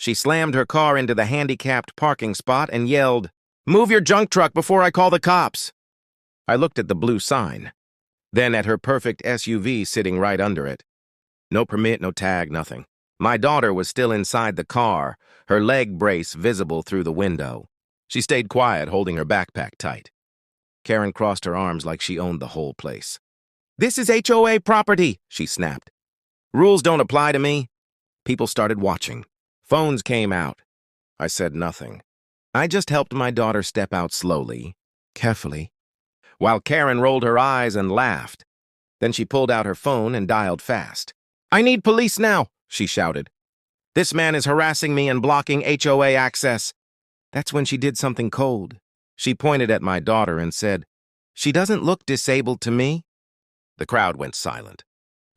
She slammed her car into the handicapped parking spot and yelled, "Move your junk truck before I call the cops." I looked at the blue sign, then at her perfect SUV sitting right under it. No permit, no tag, nothing. My daughter was still inside the car, her leg brace visible through the window. She stayed quiet, holding her backpack tight. Karen crossed her arms like she owned the whole place. "This is HOA property," she snapped. "Rules don't apply to me." People started watching. Phones came out. I said nothing. I just helped my daughter step out slowly, carefully, while Karen rolled her eyes and laughed. Then she pulled out her phone and dialed fast. "I need police now," she shouted. "This man is harassing me and blocking HOA access." That's when she did something cold. She pointed at my daughter and said, "She doesn't look disabled to me." The crowd went silent.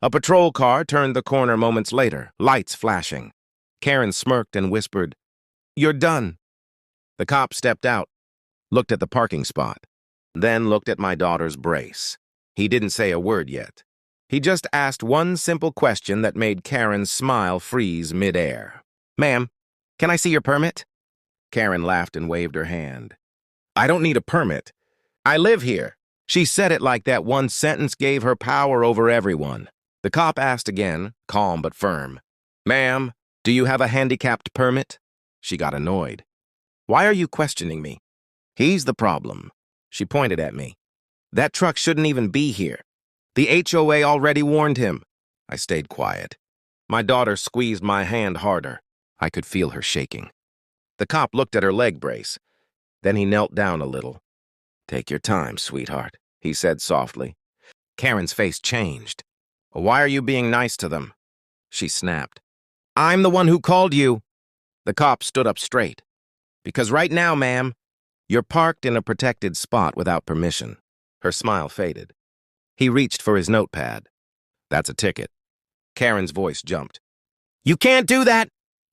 A patrol car turned the corner moments later, lights flashing. Karen smirked and whispered, "You're done." The cop stepped out, looked at the parking spot, then looked at my daughter's brace. He didn't say a word yet. He just asked one simple question that made Karen's smile freeze midair. "Ma'am, can I see your permit?" Karen laughed and waved her hand. "I don't need a permit. I live here." She said it like that one sentence gave her power over everyone. The cop asked again, calm but firm, "Ma'am, do you have a handicapped permit?" She got annoyed. "Why are you questioning me?" "He's the problem." She pointed at me. "That truck shouldn't even be here. The HOA already warned him." I stayed quiet. My daughter squeezed my hand harder. I could feel her shaking. The cop looked at her leg brace. Then he knelt down a little. "Take your time, sweetheart," he said softly. Karen's face changed. "Why are you being nice to them?" She snapped. "I'm the one who called you." The cop stood up straight. "Because right now, ma'am, you're parked in a protected spot without permission." Her smile faded. He reached for his notepad. "That's a ticket." Karen's voice jumped. "You can't do that!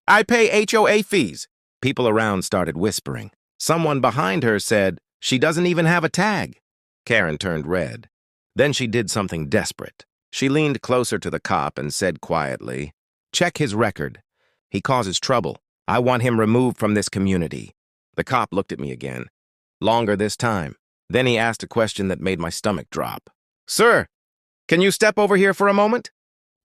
I pay HOA fees." People around started whispering. Someone behind her said, "She doesn't even have a tag." Karen turned red. Then she did something desperate. She leaned closer to the cop and said quietly, "Check his record. He causes trouble. I want him removed from this community." The cop looked at me again, longer this time. Then he asked a question that made my stomach drop. "Sir, can you step over here for a moment?"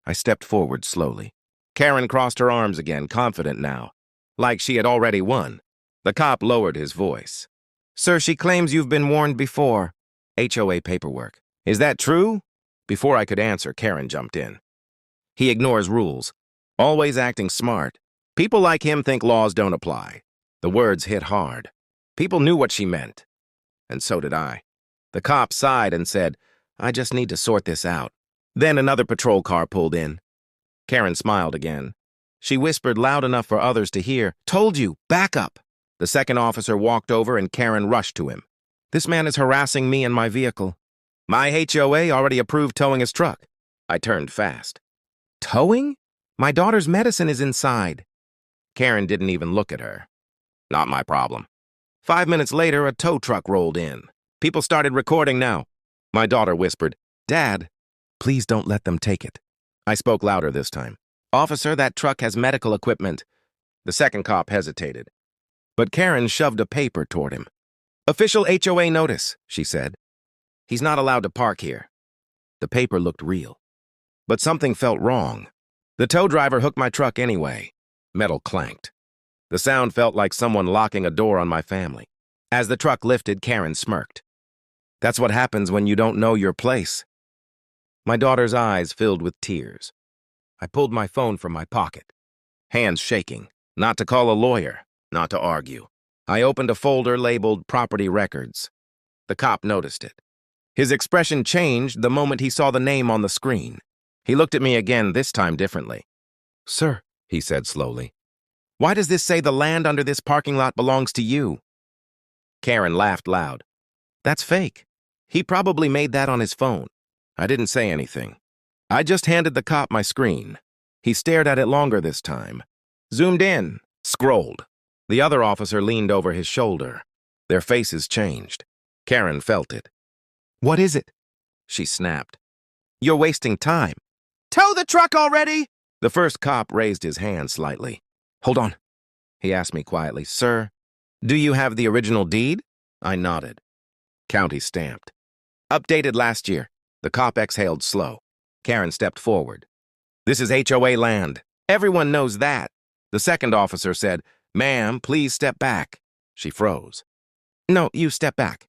I stepped forward slowly. Karen crossed her arms again, confident now, like she had already won. The cop lowered his voice. "Sir, she claims you've been warned before. HOA paperwork. Is that true?" Before I could answer, Karen jumped in. "He ignores rules, always acting smart. People like him think laws don't apply." The words hit hard. People knew what she meant. And so did I. The cop sighed and said, "I just need to sort this out." Then another patrol car pulled in. Karen smiled again. She whispered loud enough for others to hear, "Told you, back up." The second officer walked over and Karen rushed to him. "This man is harassing me and my vehicle." "My HOA already approved towing his truck." I turned fast. "Towing? My daughter's medicine is inside." Karen didn't even look at her. "Not my problem." 5 minutes later, a tow truck rolled in. People started recording now. My daughter whispered, "Dad, please don't let them take it." I spoke louder this time. "Officer, that truck has medical equipment." The second cop hesitated. But Karen shoved a paper toward him. "Official HOA notice," she said. "He's not allowed to park here." The paper looked real. But something felt wrong. The tow driver hooked my truck anyway. Metal clanked. The sound felt like someone locking a door on my family. As the truck lifted, Karen smirked. "That's what happens when you don't know your place." My daughter's eyes filled with tears. I pulled my phone from my pocket, hands shaking, not to call a lawyer, not to argue. I opened a folder labeled Property Records. The cop noticed it. His expression changed the moment he saw the name on the screen. He looked at me again, this time differently. "Sir," he said slowly, "why does this say the land under this parking lot belongs to you?" Karen laughed loud. "That's fake. He probably made that on his phone." I didn't say anything. I just handed the cop my screen. He stared at it longer this time. Zoomed in, scrolled. The other officer leaned over his shoulder. Their faces changed. Karen felt it. "What is it?" she snapped. "You're wasting time." "Tow the truck already!" The first cop raised his hand slightly. "Hold on." He asked me quietly, "Sir, do you have the original deed?" I nodded. County stamped. "Updated last year." The cop exhaled slow. Karen stepped forward. "This is HOA land. Everyone knows that." The second officer said, "Ma'am, please step back." She froze. "No, you step back.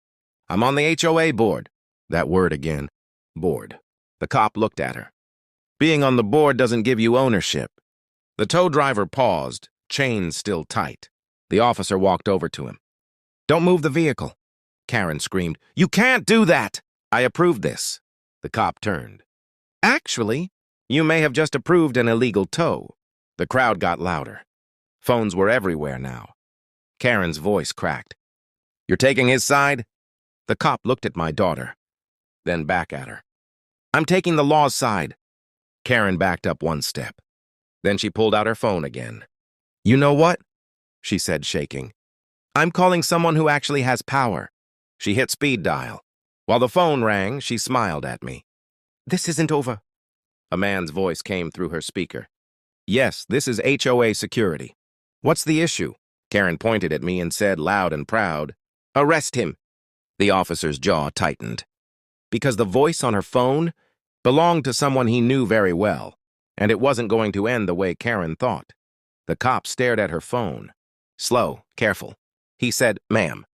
I'm on the HOA board." That word again. Board. The cop looked at her. "Being on the board doesn't give you ownership." The tow driver paused, chains still tight. The officer walked over to him. "Don't move the vehicle." Karen screamed, "You can't do that!" "I approved this." The cop turned. "Actually, you may have just approved an illegal tow." The crowd got louder. Phones were everywhere now. Karen's voice cracked. "You're taking his side?" The cop looked at my daughter, then back at her. "I'm taking the law's side." Karen backed up one step. Then she pulled out her phone again. "You know what?" she said, shaking. "I'm calling someone who actually has power." She hit speed dial. While the phone rang, she smiled at me. "This isn't over." A man's voice came through her speaker. "Yes, this is HOA security." "What's the issue?" Karen pointed at me and said, loud and proud, "Arrest him." The officer's jaw tightened. Because the voice on her phone belonged to someone he knew very well, and it wasn't going to end the way Karen thought. The cop stared at her phone. Slow, careful. He said, "Ma'am."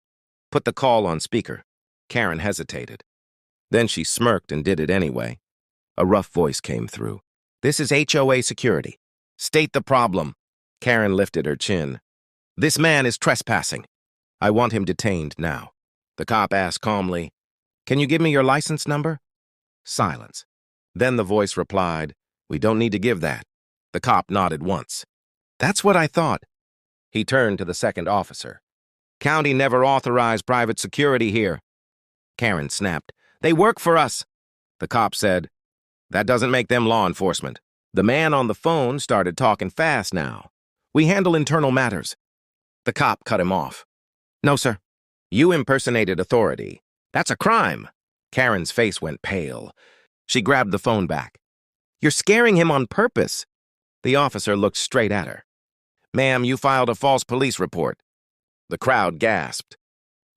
Put the call on speaker. Karen hesitated. Then she smirked and did it anyway. A rough voice came through. "This is HOA security. State the problem." Karen lifted her chin. "This man is trespassing. I want him detained now." The cop asked calmly, "Can you give me your license number?" Silence. Then the voice replied, "We don't need to give that." The cop nodded once. "That's what I thought." He turned to the second officer. "County never authorized private security here." Karen snapped, "They work for us." The cop said, "That doesn't make them law enforcement." The man on the phone started talking fast now. "We handle internal matters." The cop cut him off. "No, sir. You impersonated authority. That's a crime." Karen's face went pale. She grabbed the phone back. "You're scaring him on purpose." The officer looked straight at her. "Ma'am, you filed a false police report." The crowd gasped.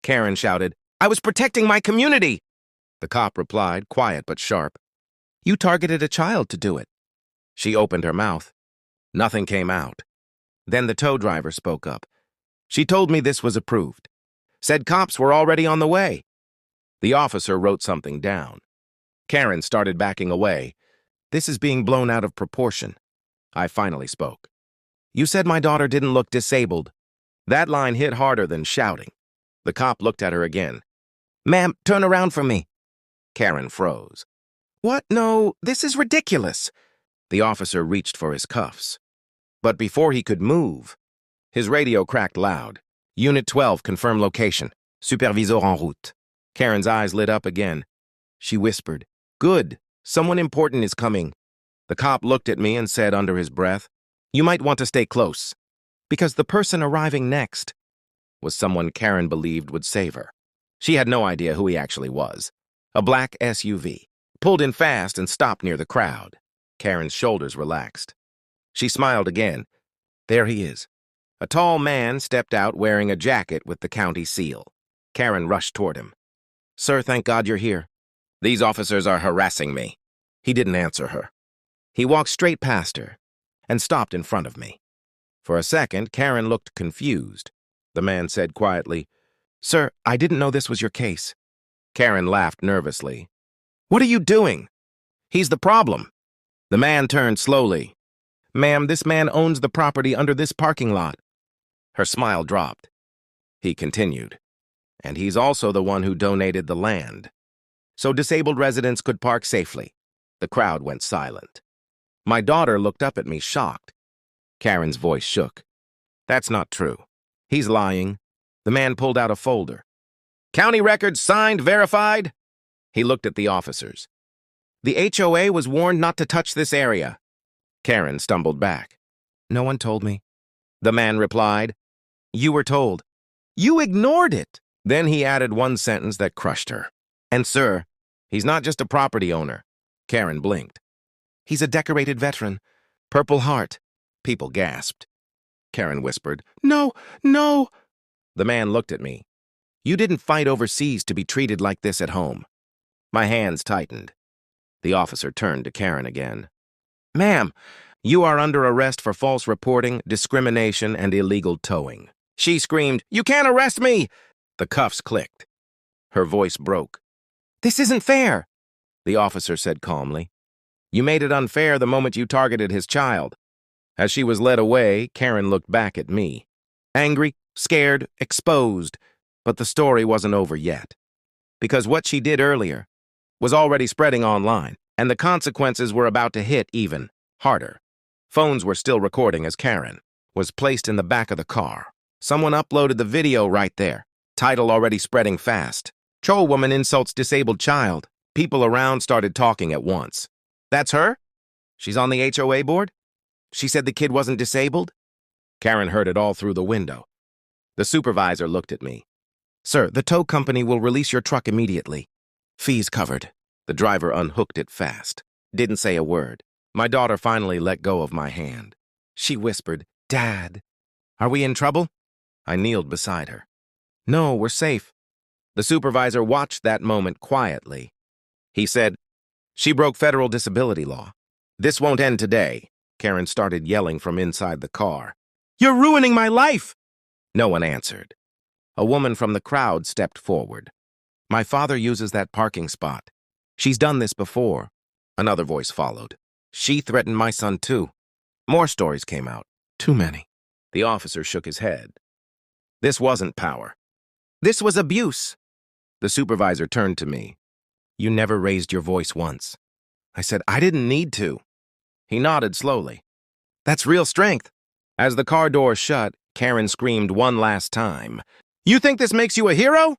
Karen shouted, "I was protecting my community." The cop replied, quiet but sharp, "You targeted a child to do it." She opened her mouth. Nothing came out. Then the tow driver spoke up. "She told me this was approved. Said cops were already on the way." The officer wrote something down. Karen started backing away. "This is being blown out of proportion." I finally spoke. "You said my daughter didn't look disabled." That line hit harder than shouting. The cop looked at her again. "Ma'am, turn around for me." Karen froze. "What? No, this is ridiculous." The officer reached for his cuffs. But before he could move, his radio cracked loud. "Unit 12, confirm location. Supervisor en route." Karen's eyes lit up again. She whispered, "Good, someone important is coming." The cop looked at me and said under his breath, "You might want to stay close." Because the person arriving next was someone Karen believed would save her. She had no idea who he actually was. A black SUV, pulled in fast and stopped near the crowd. Karen's shoulders relaxed. She smiled again. There he is. A tall man stepped out wearing a jacket with the county seal. Karen rushed toward him. "Sir, thank God you're here. These officers are harassing me." He didn't answer her. He walked straight past her and stopped in front of me. For a second, Karen looked confused. The man said quietly, "Sir, I didn't know this was your case." Karen laughed nervously. "What are you doing?" "He's the problem." The man turned slowly. "Ma'am, this man owns the property under this parking lot." Her smile dropped. He continued, "And he's also the one who donated the land, so disabled residents could park safely." The crowd went silent. My daughter looked up at me, shocked. Karen's voice shook. "That's not true. He's lying." The man pulled out a folder. "County records signed, verified?" He looked at the officers. "The HOA was warned not to touch this area." Karen stumbled back. "No one told me." The man replied, "You were told." "You ignored it." Then he added one sentence that crushed her. "And sir, he's not just a property owner." Karen blinked. "He's a decorated veteran. Purple Heart." People gasped. Karen whispered. No, no. The man looked at me. You didn't fight overseas to be treated like this at home. My hands tightened. The officer turned to Karen again. Ma'am, you are under arrest for false reporting, discrimination, and illegal towing. She screamed, You can't arrest me! The cuffs clicked. Her voice broke. This isn't fair, the officer said calmly. You made it unfair the moment you targeted his child. As she was led away, Karen looked back at me. Angry, scared, exposed, but the story wasn't over yet. Because what she did earlier was already spreading online, and the consequences were about to hit even harder. Phones were still recording as Karen was placed in the back of the car. Someone uploaded the video right there. Title already spreading fast. Troll woman insults disabled child. People around started talking at once. That's her? She's on the HOA board? She said the kid wasn't disabled? Karen heard it all through the window. The supervisor looked at me. Sir, the tow company will release your truck immediately. Fees covered. The driver unhooked it fast. Didn't say a word. My daughter finally let go of my hand. She whispered, Dad, are we in trouble? I kneeled beside her. No, we're safe. The supervisor watched that moment quietly. He said, She broke federal disability law. This won't end today. Karen started yelling from inside the car. You're ruining my life! No one answered. A woman from the crowd stepped forward. My father uses that parking spot. She's done this before. Another voice followed. She threatened my son too. More stories came out. Too many. The officer shook his head. This wasn't power. This was abuse. The supervisor turned to me. You never raised your voice once. I said, I didn't need to. He nodded slowly. That's real strength. As the car door shut, Karen screamed one last time. You think this makes you a hero?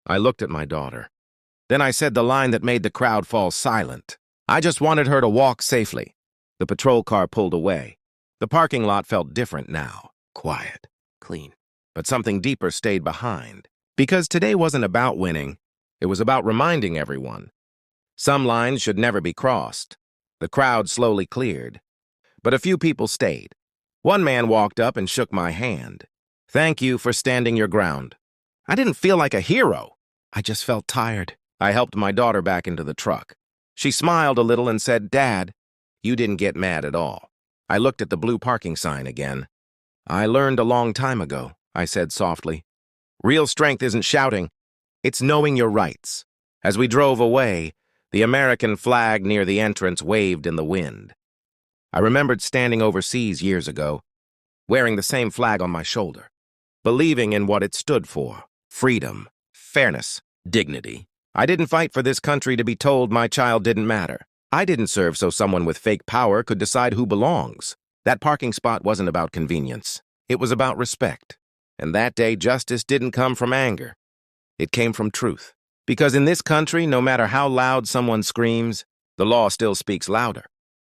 I looked at my daughter. Then I said the line that made the crowd fall silent. I just wanted her to walk safely. The patrol car pulled away. The parking lot felt different now. Quiet, clean. But something deeper stayed behind. Because today wasn't about winning. It was about reminding everyone. Some lines should never be crossed. The crowd slowly cleared. But a few people stayed. One man walked up and shook my hand. Thank you for standing your ground. I didn't feel like a hero. I just felt tired. I helped my daughter back into the truck. She smiled a little and said, Dad, you didn't get mad at all. I looked at the blue parking sign again. I learned a long time ago, I said softly. Real strength isn't shouting. It's knowing your rights. As we drove away, the American flag near the entrance waved in the wind. I remembered standing overseas years ago, wearing the same flag on my shoulder, believing in what it stood for: freedom, fairness, dignity. I didn't fight for this country to be told my child didn't matter. I didn't serve so someone with fake power could decide who belongs. That parking spot wasn't about convenience. It was about respect. And that day, justice didn't come from anger. It came from truth. Because in this country, no matter how loud someone screams, the law still speaks louder.